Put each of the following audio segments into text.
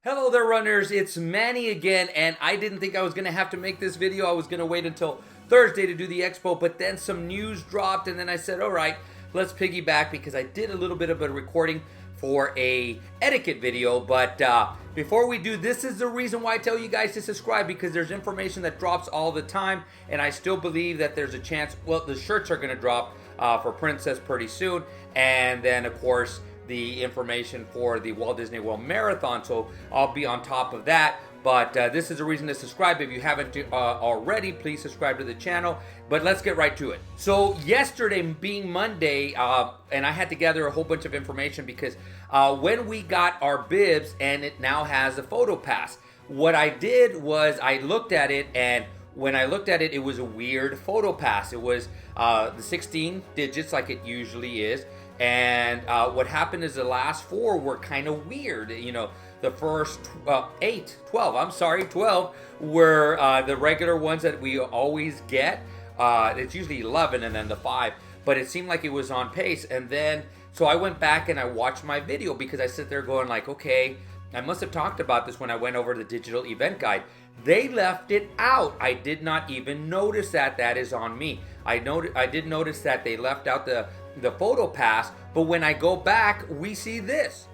Hello there, runners. It's Manny again, and I didn't think I was going to have to make this video. I was going to wait until Thursday to do the expo, but then some news dropped, and then I said, all right, let's piggyback because I did a little bit of a recording for a etiquette video. But before we do, this is the reason why I tell you guys to subscribe, because there's information that drops all the time, and I still believe that there's a chance. Well, the shirts are going to drop for Princess pretty soon, and then, of course, the information for the Walt Disney World Marathon, so I'll be on top of that. But this is a reason to subscribe. If you haven't already, please subscribe to the channel. But let's get right to it. So yesterday being Monday, and I had to gather a whole bunch of information because when we got our bibs, and it now has a PhotoPass, what I did was I looked at it, and when I looked at it, it was a weird PhotoPass. It was the 16 digits like it usually is. And what happened is the last four were kind of weird. You know, the first 12 were the regular ones that we always get. It's usually 11 and then the 5, but it seemed like it was on pace. And then, so I went back and I watched my video because I sit there going like, okay, I must have talked about this when I went over the digital event guide. They left it out. I did not even notice that. That is on me. I did notice that they left out the PhotoPass, but when I go back, we see this.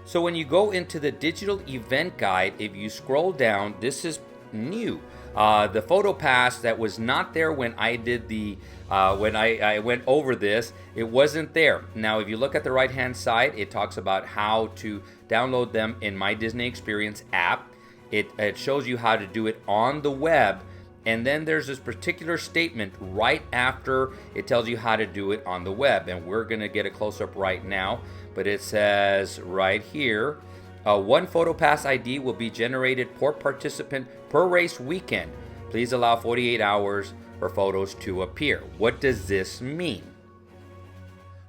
So when you go into the digital event guide, if you scroll down, this is new. The PhotoPass that was not there when I did the when I went over this, it wasn't there. Now, if you look at the right-hand side, it talks about how to download them in My Disney Experience app. It shows you how to do it on the web. And then there's this particular statement right after it tells you how to do it on the web. And we're going to get a close-up right now. But it says right here, one PhotoPass ID will be generated per participant per race weekend. Please allow 48 hours for photos to appear. What does this mean?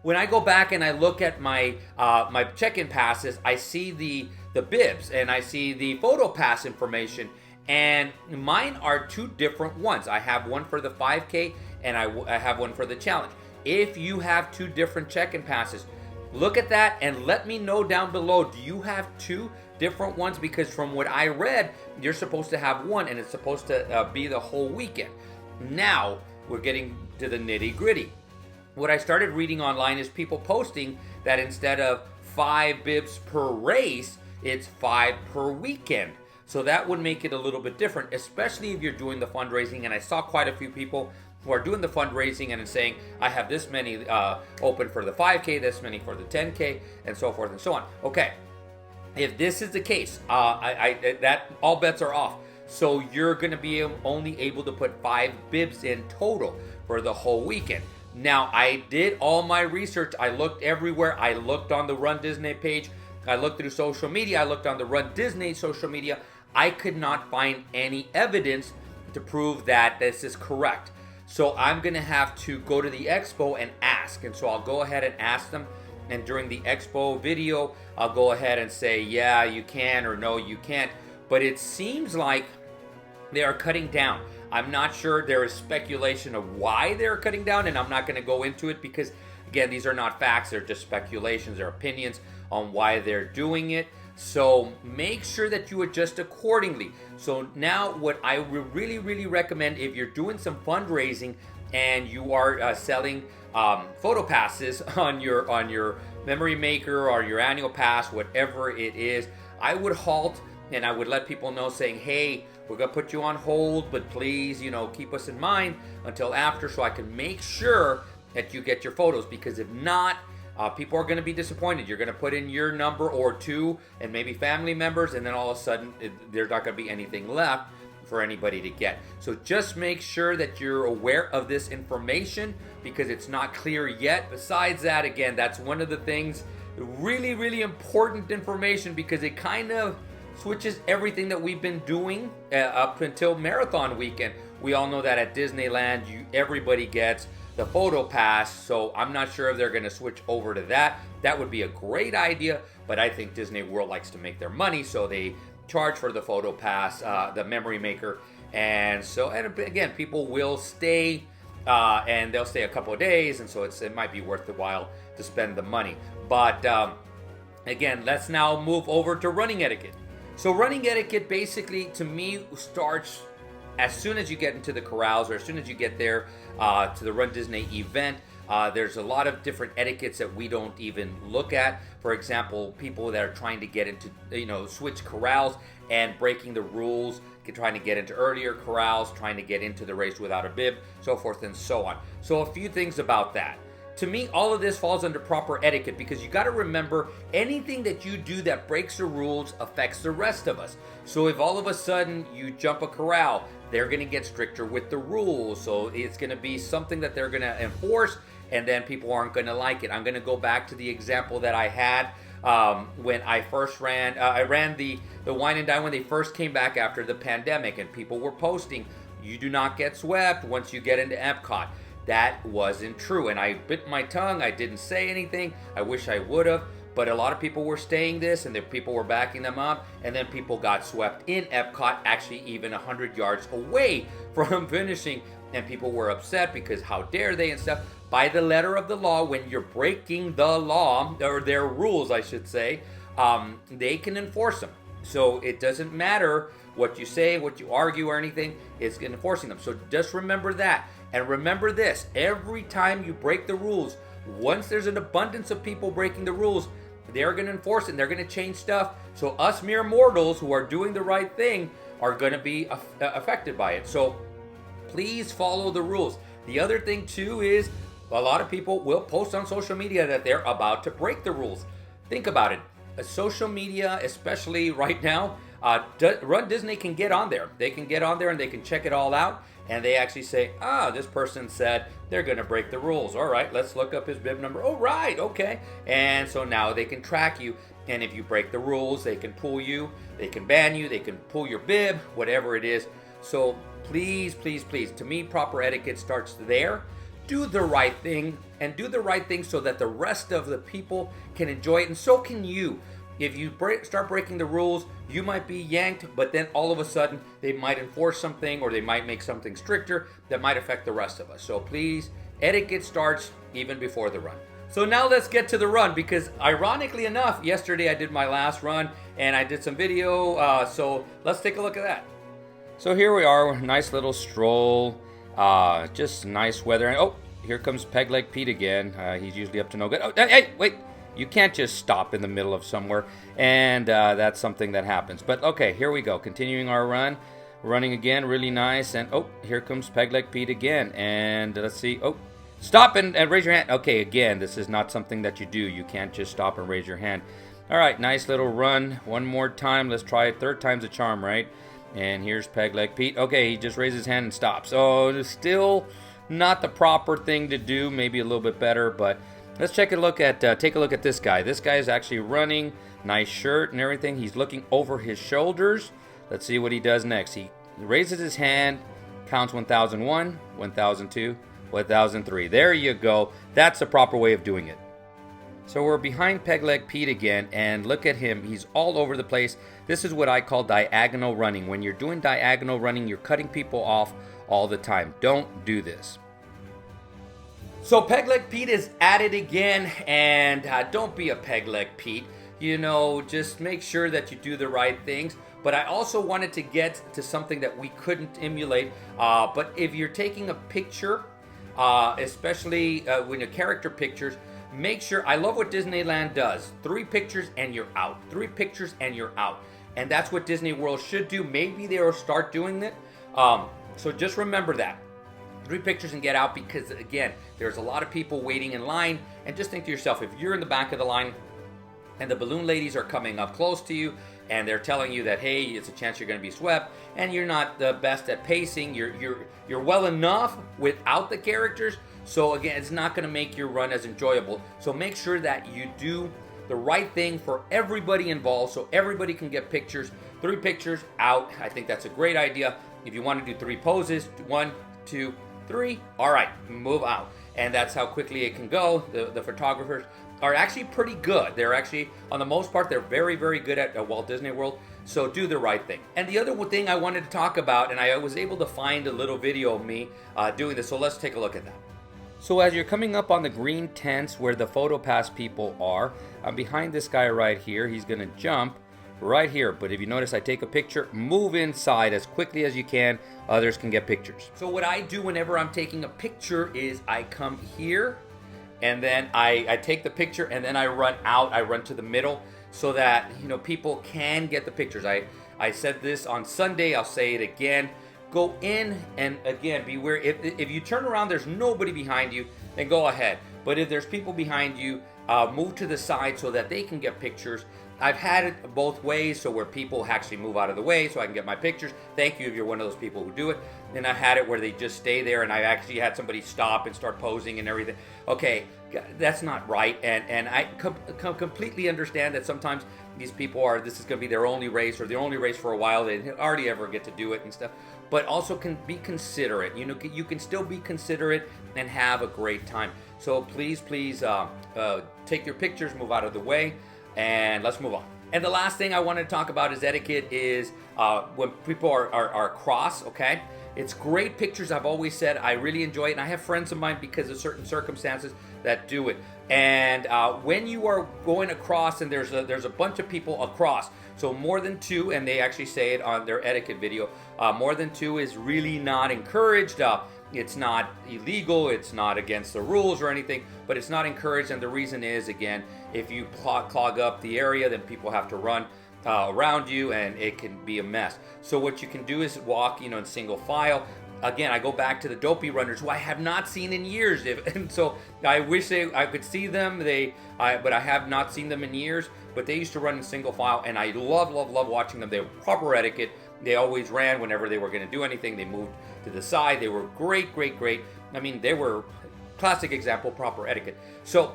When I go back and I look at my my check-in passes, I see the bibs and I see the PhotoPass information. And mine are two different ones. I have one for the 5K and I have one for the challenge. If you have two different check-in passes, look at that and let me know down below. Do you have two different ones? Because from what I read, you're supposed to have one and it's supposed to be the whole weekend. Now we're getting to the nitty-gritty. What I started reading online is people posting that instead of 5 bibs per race, it's 5 per weekend. So that would make it a little bit different, especially if you're doing the fundraising. And I saw quite a few people who are doing the fundraising and saying, I have this many open for the 5K, this many for the 10K, and so forth and so on. Okay, if this is the case, that all bets are off. So you're going to be only able to put 5 bibs in total for the whole weekend. Now, I did all my research. I looked everywhere. I looked on the runDisney page. I looked through social media. I looked on the runDisney social media. I could not find any evidence to prove that this is correct. So I'm going to have to go to the expo and ask. And so I'll go ahead and ask them. And during the expo video, I'll go ahead and say, yeah, you can, or no, you can't. But it seems like they are cutting down. I'm not sure. There is speculation of why they're cutting down, and I'm not going to go into it because, again, these are not facts. They're just speculations or opinions on why they're doing it. So make sure that you adjust accordingly. So now what I would really recommend, if you're doing some fundraising and you are selling PhotoPasses on your memory maker or your annual pass, whatever it is, I would halt and I would let people know saying, hey, we're going to put you on hold, but please, keep us in mind until after so I can make sure that you get your photos, because if not, people are going to be disappointed. You're going to put in your number or two and maybe family members, and then all of a sudden there's not going to be anything left for anybody to get. So just make sure that you're aware of this information because it's not clear yet. Besides that, again, that's one of the things, really important information, because it kind of switches everything that we've been doing up until marathon weekend. We all know that at Disneyland, everybody gets the PhotoPass, so I'm not sure if they're going to switch over to that. That would be a great idea, but I think Disney World likes to make their money, so they charge for the PhotoPass, the memory maker, and again, people will stay, and they'll stay a couple of days, and so it might be worth the while to spend the money. But again, let's now move over to running etiquette. So running etiquette basically, to me, starts as soon as you get into the corrals, or as soon as you get there to the runDisney event. There's a lot of different etiquettes that we don't even look at. For example, people that are trying to get into, switch corrals and breaking the rules, trying to get into earlier corrals, trying to get into the race without a bib, so forth and so on. So a few things about that. To me, all of this falls under proper etiquette, because you got to remember, anything that you do that breaks the rules affects the rest of us. So if all of a sudden you jump a corral, they're going to get stricter with the rules. So it's going to be something that they're going to enforce, and then people aren't going to like it. I'm going to go back to the example that I had when I first ran. I ran the Wine and Dine when they first came back after the pandemic, and people were posting, "You do not get swept once you get into Epcot." That wasn't true, and I bit my tongue. I didn't say anything. I wish I would have, but a lot of people were saying this, and the people were backing them up, and then people got swept in Epcot, actually even 100 yards away from finishing, and people were upset because how dare they and stuff. By the letter of the law, when you're breaking the law, or their rules, I should say, they can enforce them. So it doesn't matter what you say, what you argue, or anything, it's enforcing them. So just remember that. And remember this, every time you break the rules, once there's an abundance of people breaking the rules, they're going to enforce it, and they're going to change stuff. So us mere mortals who are doing the right thing are going to be affected by it. So please follow the rules. The other thing too is, a lot of people will post on social media that they're about to break the rules. Think about it. Social media, especially right now, runDisney can get on there. They can get on there and they can check it all out. And they actually say, this person said they're going to break the rules. All right, let's look up his bib number. Oh, right, okay. And so now they can track you. And if you break the rules, they can pull you. They can ban you. They can pull your bib, whatever it is. So please, please, please, to me, proper etiquette starts there. Do the right thing, and do the right thing so that the rest of the people can enjoy it, and so can you. If you start breaking the rules, you might be yanked, but then all of a sudden they might enforce something, or they might make something stricter that might affect the rest of us. So please, etiquette starts even before the run. So now let's get to the run, because ironically enough, yesterday I did my last run and I did some video, so let's take a look at that. So here we are, nice little stroll, just nice weather. And oh, here comes Peg Leg Pete again. He's usually up to no good. Oh, hey, wait. You can't just stop in the middle of somewhere, and that's something that happens. But okay, here we go. Continuing our run. Running again, really nice. And oh, here comes Peg Leg Pete again. And let's see. Oh, stop and raise your hand. Okay, again, this is not something that you do. You can't just stop and raise your hand. All right, nice little run. One more time. Let's try it. Third time's a charm, right? And here's Peg Leg Pete. Okay, he just raised his hand and stops. So it's still not the proper thing to do. Maybe a little bit better, but let's take a look at this guy. This guy is actually running. Nice shirt and everything. He's looking over his shoulders. Let's see what he does next. He raises his hand, counts 1001, 1002, 1003. There you go. That's the proper way of doing it. So we're behind Peg Leg Pete again, and look at him. He's all over the place. This is what I call diagonal running. When you're doing diagonal running, you're cutting people off all the time. Don't do this. So Peg Leg Pete is at it again, and don't be a Peg Leg Pete. Just make sure that you do the right things. But I also wanted to get to something that we couldn't emulate. But if you're taking a picture, especially when your character pictures, make sure, I love what Disneyland does. 3 pictures and you're out. 3 pictures and you're out. And that's what Disney World should do. Maybe they'll start doing it. So just remember that. 3 pictures and get out, because again, there's a lot of people waiting in line. And just think to yourself, if you're in the back of the line and the balloon ladies are coming up close to you and they're telling you that, hey, it's a chance you're going to be swept, and you're not the best at pacing, you're well enough without the characters. So again, it's not going to make your run as enjoyable. So make sure that you do the right thing for everybody involved, so everybody can get pictures. 3 pictures, out. I think that's a great idea. If you want to do 3 poses, 1, 2, 3. All right, move out. And that's how quickly it can go. The photographers are actually pretty good. They're actually, on the most part, they're very, very good at Walt Disney World. So do the right thing. And the other thing I wanted to talk about, and I was able to find a little video of me doing this, so let's take a look at that. So as you're coming up on the green tents where the PhotoPass people are, I'm behind this guy right here. He's going to jump right here. But if you notice, I take a picture, move inside as quickly as you can. Others can get pictures. So what I do whenever I'm taking a picture is I come here, and then I take the picture, and then I run out. I run to the middle so that, you know, people can get the pictures. I said this on Sunday. I'll say it again. Go in, and again, beware. If you turn around, there's nobody behind you, then go ahead. But if there's people behind you, move to the side so that they can get pictures. I've had it both ways, so where people actually move out of the way so I can get my pictures. Thank you if you're one of those people who do it. And I've had it where they just stay there, and I actually had somebody stop and start posing and everything. Okay, that's not right, and I completely understand that sometimes these people this is going to be their only race, or their only race for a while. They hardly ever get to do it and stuff. But also can be considerate. You know, you can still be considerate and have a great time. So please, take your pictures, move out of the way, and let's move on. And the last thing I want to talk about is etiquette is when people are cross, okay? It's great pictures. I've always said I really enjoy it, and I have friends of mine because of certain circumstances that do it. And when you are going across, and there's a bunch of people across, so more than two, and they actually say it on their etiquette video, more than two is really not encouraged. It's not illegal, it's not against the rules or anything, but it's not encouraged. And the reason is, again, if you clog up the area, then people have to run around you, and it can be a mess. So what you can do is walk, you know, in single file. Again, I go back to the dopey runners, who I have not seen in years, and so I wish I could see them. But I have not seen them in years. But they used to run in single file, and I love watching them. They were proper etiquette. They always ran whenever they were going to do anything. They moved to the side. They were great. I mean, they were classic example, proper etiquette. So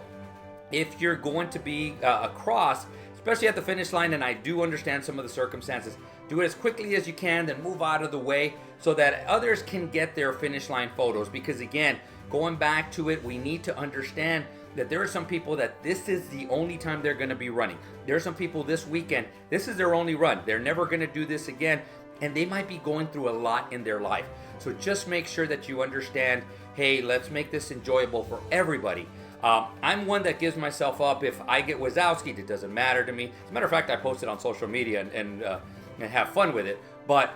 if you're going to be across, especially at the finish line, and I do understand some of the circumstances, do it as quickly as you can, then move out of the way so that others can get their finish line photos. Because again, going back to it, we need to understand that there are some people that this is the only time they're going to be running. There are some people this weekend, this is their only run. They're never going to do this again, and they might be going through a lot in their life. So just make sure that you understand, hey, let's make this enjoyable for everybody. I'm one that gives myself up. If I get Wazowski'd, it doesn't matter to me. As a matter of fact, I post it on social media and have fun with it. But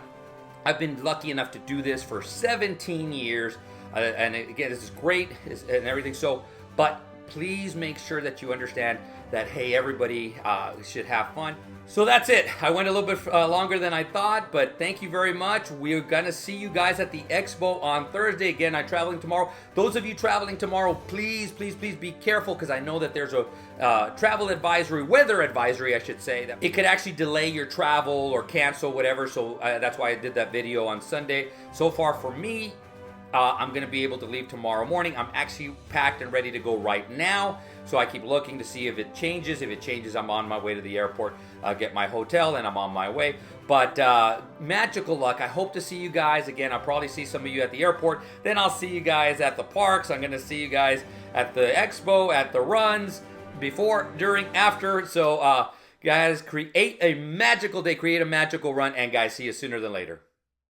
I've been lucky enough to do this for 17 years. And again, this is great and everything. So, but please make sure that you understand that, hey, everybody should have fun. So that's it. I went a little bit longer than I thought, but thank you very much. We're going to see you guys at the expo on Thursday. Again, I'm traveling tomorrow. Those of you traveling tomorrow, please be careful, because I know that there's a travel advisory, weather advisory, I should say, that it could actually delay your travel or cancel, whatever. So that's why I did that video on Sunday. So far for me, I'm going to be able to leave tomorrow morning. I'm actually packed and ready to go right now. So I keep looking to see if it changes. If it changes, I'm on my way to the airport, get my hotel, and I'm on my way. But magical luck. I hope to see you guys. Again, I'll probably see some of you at the airport. Then I'll see you guys at the parks. I'm going to see you guys at the expo, at the runs, before, during, after. So guys, create a magical day. Create a magical run. And guys, see you sooner than later.